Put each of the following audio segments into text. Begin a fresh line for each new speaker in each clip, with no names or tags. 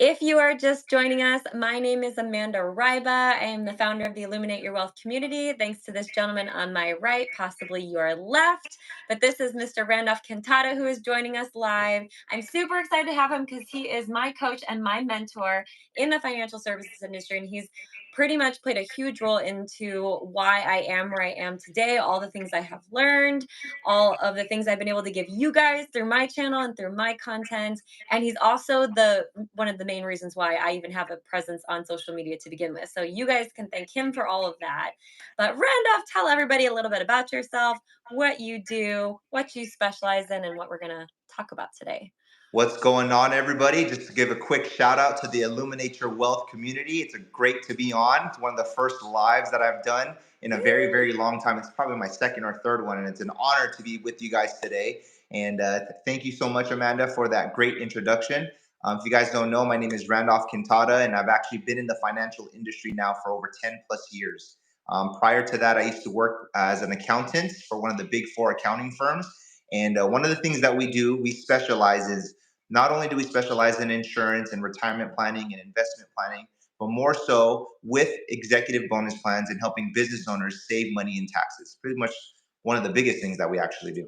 If you are just joining us, my name is Amanda Ryba. I am the founder of the Illuminate Your Wealth community. Thanks to this gentleman on my right, possibly your left. But this is Mr. Randolph Cantada who is joining us live. I'm super excited to have him because he is my coach and my mentor in the financial services industry. And he's pretty much played a huge role into why I am where I am today, all the things I have learned, all of the things I've been able to give you guys through my channel and through my content. And he's also the one of the main reasons why I even have a presence on social media to begin with. So you guys can thank him for all of that. But Randolph, tell everybody a little bit about yourself, what you do, what you specialize in, and what we're going to talk about today.
What's going on, everybody? Just to give a quick shout out to the Illuminate Your Wealth community. It's a great to be on. It's one of the first lives that I've done in a very, very long time. It's probably my second or third one, and it's an honor to be with you guys today. And thank you so much, Amanda, for that great introduction. If you guys don't know, my name is Randolph Cantada, and I've actually been in the financial industry now for over 10 plus years. Prior to that, I used to work as an accountant for one of the big four accounting firms. And one of the things that we specialize is not only do we specialize in insurance and retirement planning and investment planning, but more so with executive bonus plans and helping business owners save money in taxes. Pretty much one of the biggest things that we actually do.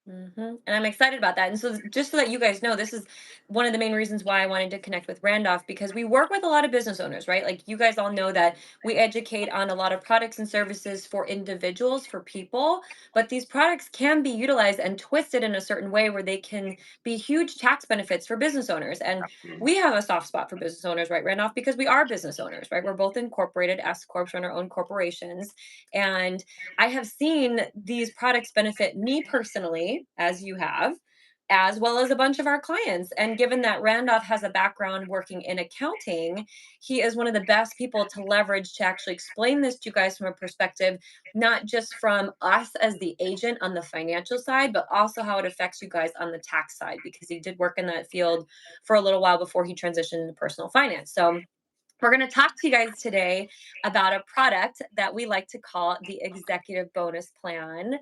And I'm excited about that. And so, just so that you guys know, this is one of the main reasons why I wanted to connect with Randolph because we work with a lot of business owners, right? Like you guys all know that we educate on a lot of products and services for individuals, for people, but these products can be utilized and twisted in a certain way where they can be huge tax benefits for business owners. And
Absolutely.
we have a soft spot for business owners, right, Randolph? Because we are business owners, right? We're both incorporated S corps, run our own corporations, and I have seen these products benefit me personally, as you have, as well as a bunch of our clients. And given that Randolph has a background working in accounting, he is one of the best people to leverage to actually explain this to you guys from a perspective, not just from us as the agent on the financial side, but also how it affects you guys on the tax side, because he did work in that field for a little while before he transitioned into personal finance. So, we're going to talk to you guys today about a product that we like to call the executive bonus plan.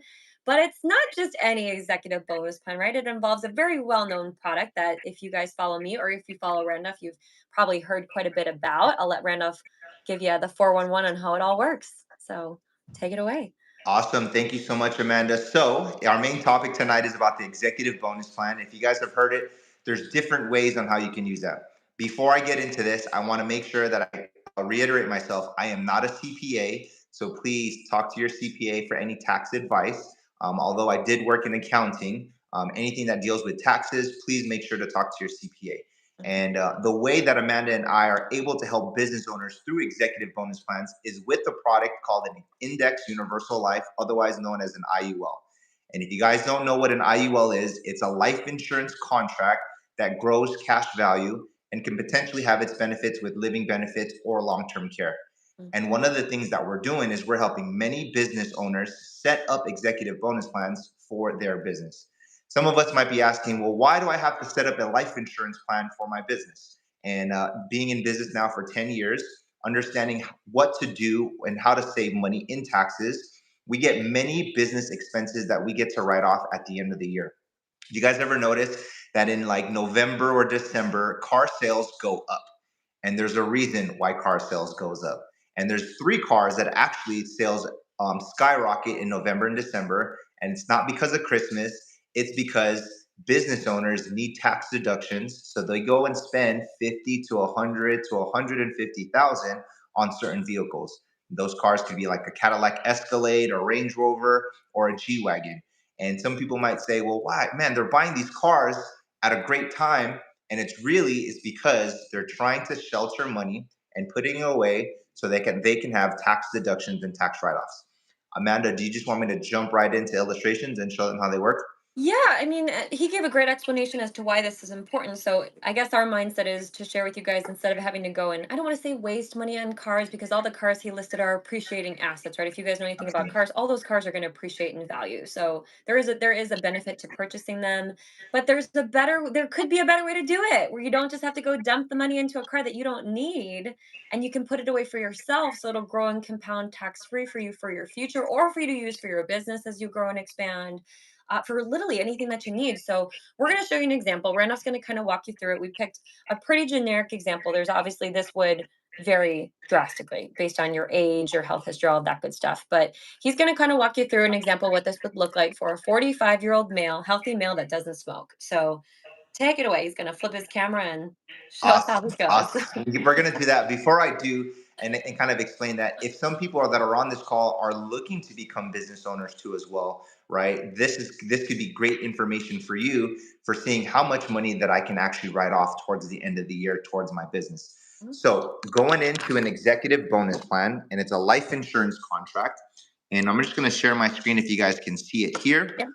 But it's not just any executive bonus plan, right? It involves a very well known product that if you guys follow me or if you follow Randolph, you've probably heard quite a bit about. I'll let Randolph give you the 411 on how it all works. So take it away.
Awesome. Thank you so much, Amanda. So, our main topic tonight is about the executive bonus plan. If you guys have heard it, there's different ways on how you can use that. Before I get into this, I want to make sure that I'll reiterate myself. I am not a CPA, so please talk to your CPA for any tax advice. Although I did work in accounting, anything that deals with taxes, please make sure to talk to your CPA.
Mhm.
And the way that Amanda and I are able to help business owners through executive bonus plans is with a product called an Index Universal Life, otherwise known as an IUL. And if you guys don't know what an IUL is, it's a life insurance contract that grows cash value and can potentially have its benefits with living benefits or long term care. And
Mhm.
one of the things that we're doing is we're helping many business owners set up executive bonus plans for their business. Some of us might be asking, well, why do I have to set up a life insurance plan for my business? And being in business now for 10 years, understanding what to do and how to save money in taxes, we get many business expenses that we get to write off at the end of the year. You guys ever notice that in like November or December, car sales go up? And there's a reason why car sales goes up. And there's three cars that actually sales skyrocket in November and December. And it's not because of Christmas. It's because business owners need tax deductions. So they go and spend 50 to 100 to 150,000 on certain vehicles. Those cars could be like a Cadillac Escalade or Range Rover or a G-Wagon. And some people might say, well, why? Man, they're buying these cars at a great time. And it's really is because they're trying to shelter money and putting it away so they can have tax deductions and tax write-offs. Amanda, do you just want me to jump right into illustrations and show them how they work?
Yeah, I mean, he gave a great explanation as to why this is important. So I guess our mindset is to share with you guys instead of having to go and I don't want to say waste money on cars because all the cars he listed are appreciating assets, right? If you guys know anything about
Absolutely.
cars, all those cars are going to appreciate in value. So there is a benefit to purchasing them, but there could be a better way to do it where you don't just have to go dump the money into a car that you don't need and you can put it away for yourself so it'll grow and compound tax free for you for your future or for you to use for your business as you grow and expand. for literally anything that you need. So we're going to show you an example. Randolph's going to kind of walk you through it. We picked a pretty generic example. There's obviously this would vary drastically based on your age, your health history, all of that good stuff. But he's going to kind of walk you through an example what this would look like for a 45-year-old male, healthy male that doesn't smoke. So take it away. He's going to flip his camera and show us how
Awesome.
this goes.
Awesome. We're going to do that. Before I do, and kind of explain that, if some people that are on this call are looking to become business owners too as well, right? This could be great information for you for seeing how much money that I can actually write off towards the end of the year towards my business. So going into an executive bonus plan, and it's a life insurance contract. And I'm just going to share my screen if you guys can see it here.
Yep,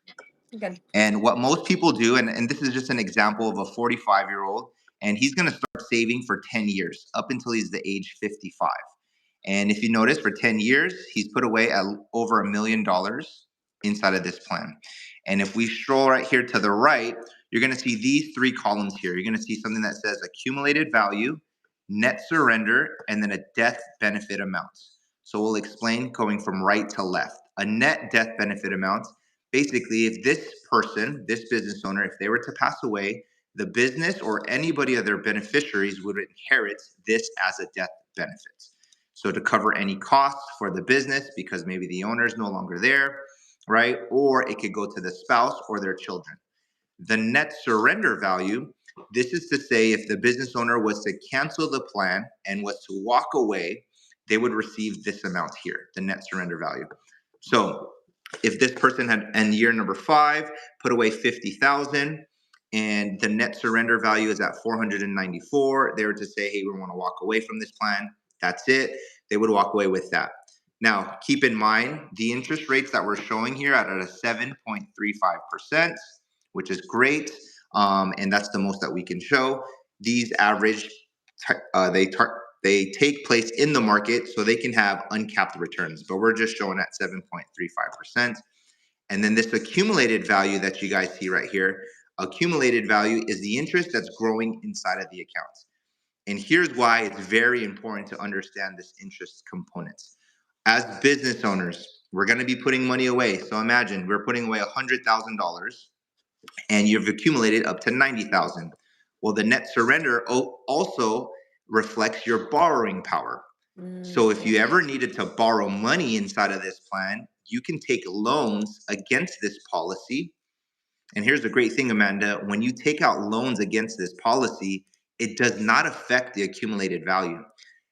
good.
And what most people do, and this is just an example of a 45-year-old, and he's going to start saving for 10 years up until he's the age 55. And if you notice, for 10 years, he's put away over $1 million inside of this plan. And if we stroll right here to the right, you're going to see these three columns here. You're going to see something that says accumulated value, net surrender, and then a death benefit amount. So we'll explain going from right to left. A net death benefit amount, basically, if this person, this business owner, if they were to pass away, the business or anybody of their beneficiaries would inherit this as a death benefit. So to cover any costs for the business because maybe the owner is no longer there, right? Or it could go to the spouse or their children. The net surrender value, this is to say if the business owner was to cancel the plan and was to walk away, they would receive this amount here, the net surrender value. So if this person had in year number 5 put away 50,000 and the net surrender value is at 494, they were to say, hey, we want to walk away from this plan. That's it. They would walk away with that. Now, keep in mind the interest rates that we're showing here at a 7.35%, which is great. And that's the most that we can show. These average, they take place in the market, so they can have uncapped returns, but we're just showing at 7.35%. And then this accumulated value that you guys see right here, accumulated value is the interest that's growing inside of the account. And here's why it's very important to understand this interest component. As business owners, we're going to be putting money away. So imagine we're putting away $100,000 and you've accumulated up to 90,000. Well, the net surrender also reflects your borrowing power. So if you ever needed to borrow money inside of this plan, you can take loans against this policy. And here's the great thing, Amanda, when you take out loans against this policy, it does not affect the accumulated value.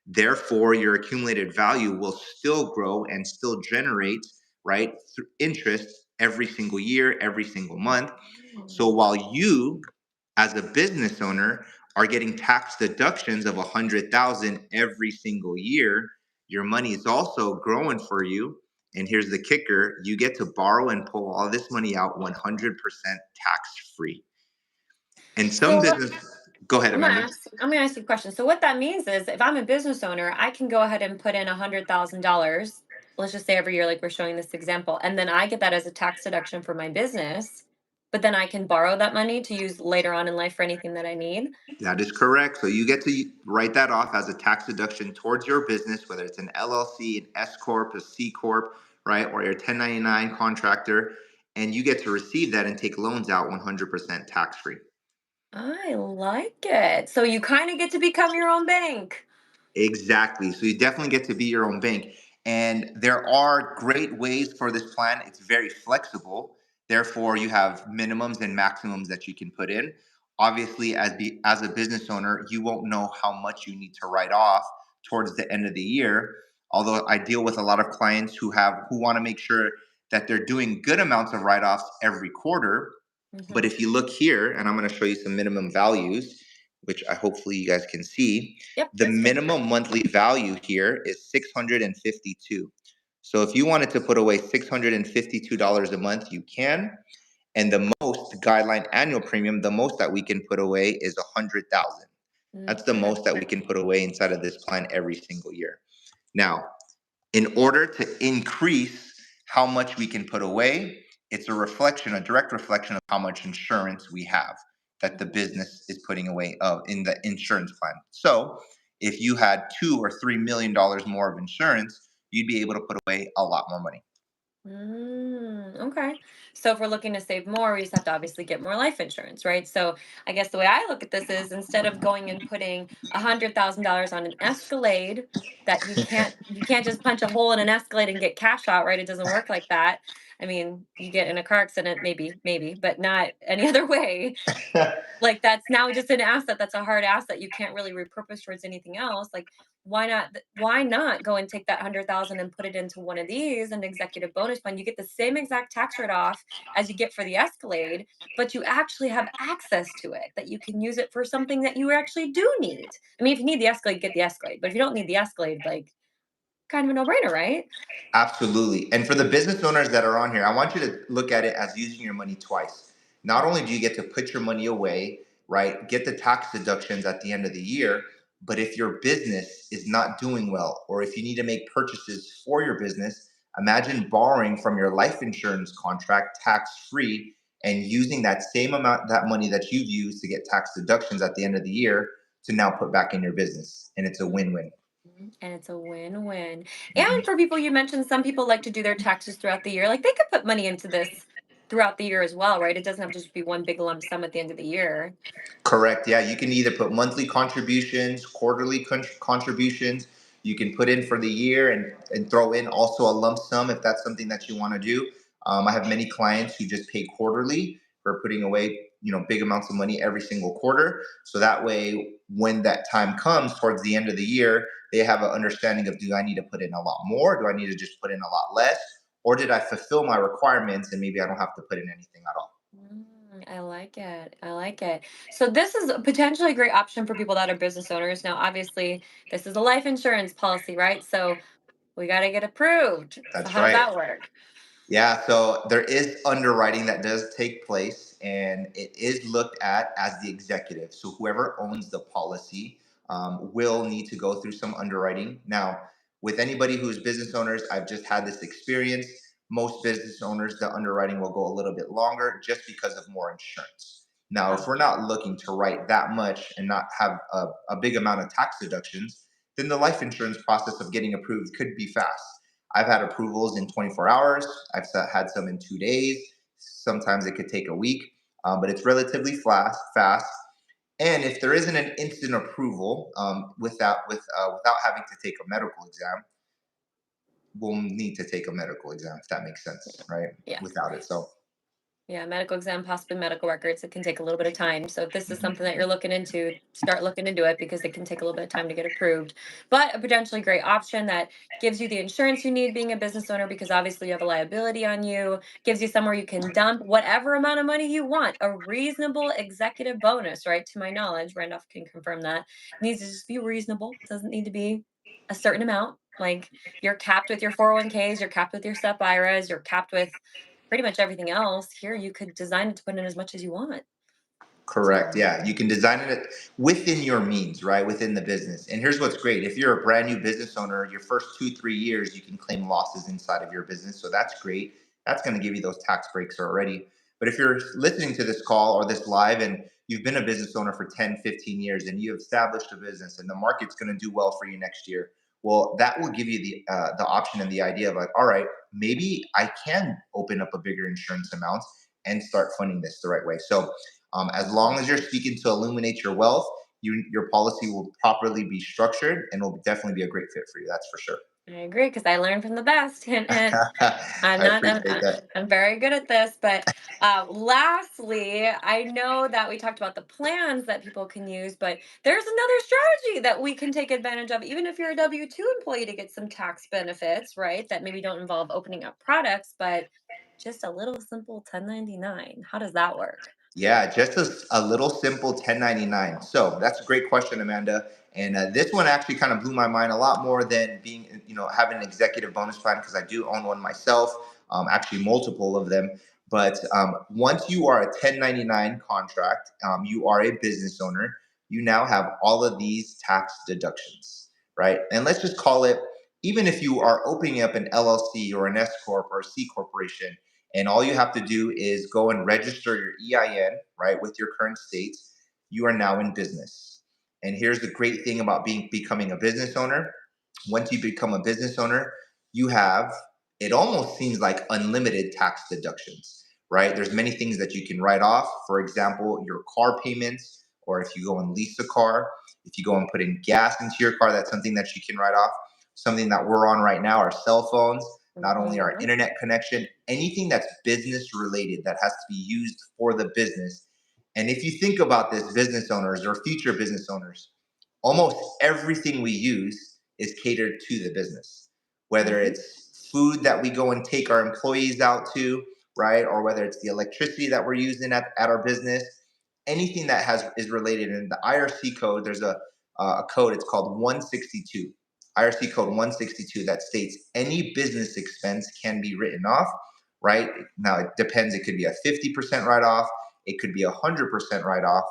Therefore, your accumulated value will still grow and still generate, right, interest every single year, every single month. So while you, as a business owner, are getting tax deductions of 100,000 every single year, your money is also growing for you. And here's the kicker: you get to borrow and pull all this money out 100% tax free. And some
So
business, go ahead, Amanda.
I'm gonna ask you a question. So what that means is if I'm a business owner, I can go ahead and put in $100,000, let's just say every year, like we're showing this example, and then I get that as a tax deduction for my business, but then I can borrow that money to use later on in life for anything that I need.
That is correct. So you get to write that off as a tax deduction towards your business, whether it's an LLC, an S corp, a C corp, right, or your 1099 contractor, and you get to receive that and take loans out 100% tax free.
I like it. So you kind of get to become your own bank.
Exactly. So you definitely get to be your own bank. And there are great ways for this plan. It's very flexible. Therefore, you have minimums and maximums that you can put in. Obviously, as a business owner, you won't know how much you need to write off towards the end of the year. Although I deal with a lot of clients who want to make sure that they're doing good amounts of write-offs every quarter. But
Hmm.
if you look here, and I'm going to show you some minimum values, which I hopefully you guys can see,
Yep.
the minimum monthly value here is 652. So if you wanted to put away $652 a month, you can. And the most guideline annual premium, the most that we can put away is 100,000. That's the
Okay.
most that we can put away inside of this plan every single year. Now, in order to increase how much we can put away, it's a direct reflection of how much insurance we have that the business is putting away in the insurance plan. So if you had $2 or $3 million more of insurance, you'd be able to put away a lot more money.
Okay. So if we're looking to save more, we just have to obviously get more life insurance, right? So I guess the way I look at this is instead of going and putting $100,000 on an Escalade that you can't just punch a hole in an Escalade and get cash out, right? It doesn't work like that. I mean, you get in a car accident, maybe, but not any other way. Like, that's now just an asset, that's a hard asset, you can't really repurpose towards anything else, like, why not go and take that 100,000 and put it into one of these, an executive bonus fund? You get the same exact tax write-off as you get for the Escalade, but you actually have access to it, that you can use it for something that you actually do need. I mean, if you need the Escalade, get the Escalade, but if you don't need the Escalade, like, kind of a no-brainer, right?
Absolutely. And for the business owners that are on here, I want you to look at it as using your money twice. Not only do you get to put your money away, right, get the tax deductions at the end of the year, but if your business is not doing well, or if you need to make purchases for your business, imagine borrowing from your life insurance contract tax free and using that same amount, that money that you've used to get tax deductions at the end of the year to now put back in your business. And it's a win win.
And it's a win-win. And for people you mentioned, some people like to do their taxes throughout the year. Like they could put money into this throughout the year as well, right? It doesn't have to just be one big lump sum at the end of the year.
Correct. Yeah, you can either put monthly contributions, quarterly contributions. You can put in for the year and throw in also a lump sum if that's something that you want to do. I have many clients who just pay quarterly for putting away, big amounts of money every single quarter. So that way, when that time comes towards the end of the year, they have an understanding of, do I need to put in a lot more? Do I need to just put in a lot less? Or did I fulfill my requirements and maybe I don't have to put in anything at all?
I like it. I like it. So this is potentially a great option for people that are business owners. Now, obviously, this is a life insurance policy, right? So we got to get approved. So
That's
how does
right.
that work?
Yeah, so there is underwriting that does take place, and it is looked at as the executive. So whoever owns the policy will need to go through some underwriting. Now, with anybody who's business owners, I've just had this experience. Most business owners, the underwriting will go a little bit longer just because of more insurance. Now, if
Uh,
we're not looking to write that much and not have a big amount of tax deductions, then the life insurance process of getting approved could be fast. I've had approvals in 24 hours. I've had some in 2 days. Sometimes it could take a week, but it's relatively fast. And if there isn't an instant approval without having to take a medical exam, we'll need to take a medical exam if that makes sense, right?
yeah.
Without it, so.
Yeah, medical exam, possibly medical records. It can take a little bit of time. So if this is something
Mhm.
that you're looking into, start looking into it because it can take a little bit of time to get approved. But a potentially great option that gives you the insurance you need being a business owner because obviously you have a liability on you, gives you somewhere you can dump whatever amount of money you want, a reasonable executive bonus, right? To my knowledge, Randolph can confirm that. It needs to just be reasonable. It doesn't need to be a certain amount. Like you're capped with your 401ks, you're capped with your SEP IRAs, you're capped with pretty much everything else. Here, you could design it to put in as much as you want.
Correct.
So,
Yeah. You can design it within your means, right? Within the business. And here's what's great. If you're a brand new business owner, your first 2, 3 years, you can claim losses inside of your business. So that's great. That's going to give you those tax breaks already. But if you're listening to this call or this live and you've been a business owner for 10, 15 years and you've established a business and the market's going to do well for you next year, well, that will give you the option and the idea of like, all right, maybe I can open up a bigger insurance amount and start funding this the right way. So as long as you're speaking to illuminate your wealth, your policy will properly be structured and will definitely be a great fit for you. That's for sure.
I agree because I learned from the best. Hint, hint. I'm
I
not.
appreciate that.
I'm very good at this. But lastly, I know that we talked about the plans that people can use, but there's another strategy that we can take advantage of, even if you're a W-2 employee, to get some tax benefits, right? That maybe don't involve opening up products, but just a little simple 1099. How does that work?
Yeah, just a little simple 1099. So that's a great question, Amanda. And this one actually kind of blew my mind a lot more than being, having an executive bonus plan because I do own one myself, actually multiple of them. But once you are a 1099 contract, you are a business owner. You now have all of these tax deductions, right? And let's just call it, even if you are opening up an LLC or an S corp or a C corporation, and all you have to do is go and register your EIN, right, with your current state. You are now in business. And here's the great thing about becoming a business owner. Once you become a business owner, you have it almost seems like unlimited tax deductions, right? There's many things that you can write off. For example, your car payments, or if you go and lease a car, if you go and put in gas into your car, that's something that you can write off. Something that we're on right now, our cell phones, not only our
Mhm.
internet connection, anything that's business related that has to be used for the business. And if you think about this, business owners or future business owners, almost everything we use is catered to the business, whether
Mhm.
it's food that we go and take our employees out to, right? Or whether it's the electricity that we're using at our business, anything that has is related. In the IRC code, there's a code, it's called 162. IRC code 162 that states any business expense can be written off, right? Now it depends, it could be a 50% write off, it could be 100% write off,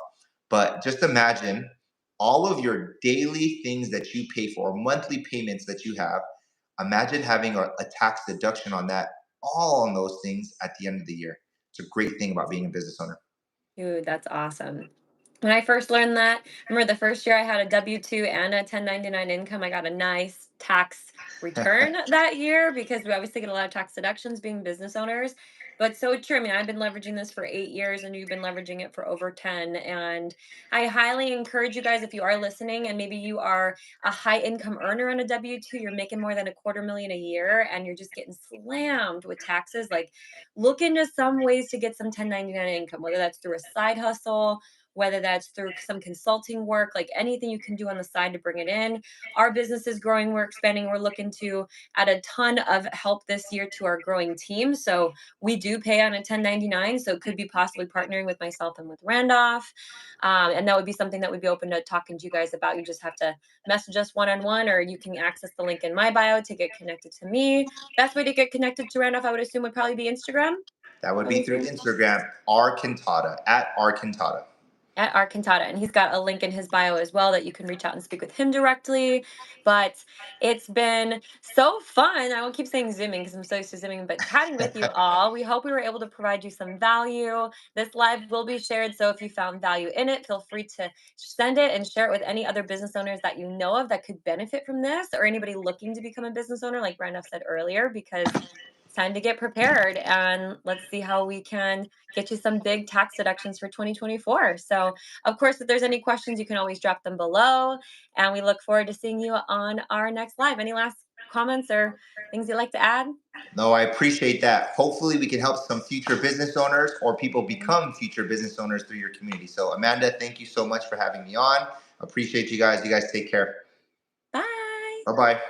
but just imagine all of your daily things that you pay for, monthly payments that you have. Imagine having a tax deduction on that, all on those things at the end of the year. It's a great thing about being a business owner.
Dude, that's awesome. When I first learned that, remember the first year I had a W-2 and a 1099 income, I got a nice tax return that year because we obviously get a lot of tax deductions being business owners. But so true. I mean, I've been leveraging this for 8 years and you've been leveraging it for over 10. And I highly encourage you guys, if you are listening and maybe you are a high income earner on a W-2, you're making more than a quarter million a year and you're just getting slammed with taxes, like look into some ways to get some 1099 income, whether that's through a side hustle, whether that's through some consulting work, like anything you can do on the side to bring it in. Our business is growing, we're expanding, we're looking to add a ton of help this year to our growing team. So we do pay on a 1099. So it could be possibly partnering with myself and with Randolph. And that would be something that would be open to talking to you guys about. You just have to message us one on one, or you can access the link in my bio to get connected to me. Best way to get connected to Randolph, I would assume, would probably be Instagram.
That would
I would
be through
assume
Instagram, R Cantada, at R Cantada.
at our Cantada, and he's got a link in his bio as well that you can reach out and speak with him directly. But it's been so fun. I won't keep saying zooming because I'm so used to zooming, but chatting with you all. We hope we were able to provide you some value. This live will be shared, so if you found value in it, feel free to send it and share it with any other business owners that you know of that could benefit from this, or anybody looking to become a business owner, like Randolph said earlier, because it's time to get prepared and let's see how we can get you some big tax deductions for 2024. So, of course, if there's any questions, you can always drop them below. And we look forward to seeing you on our next live. Any last comments or things you'd like to add?
No, I appreciate that. Hopefully, we can help some future business owners or people
Mhm.
become future business owners through your community. So, Amanda, thank you so much for having me on. Appreciate you guys. You guys take care.
Bye.
Bye bye.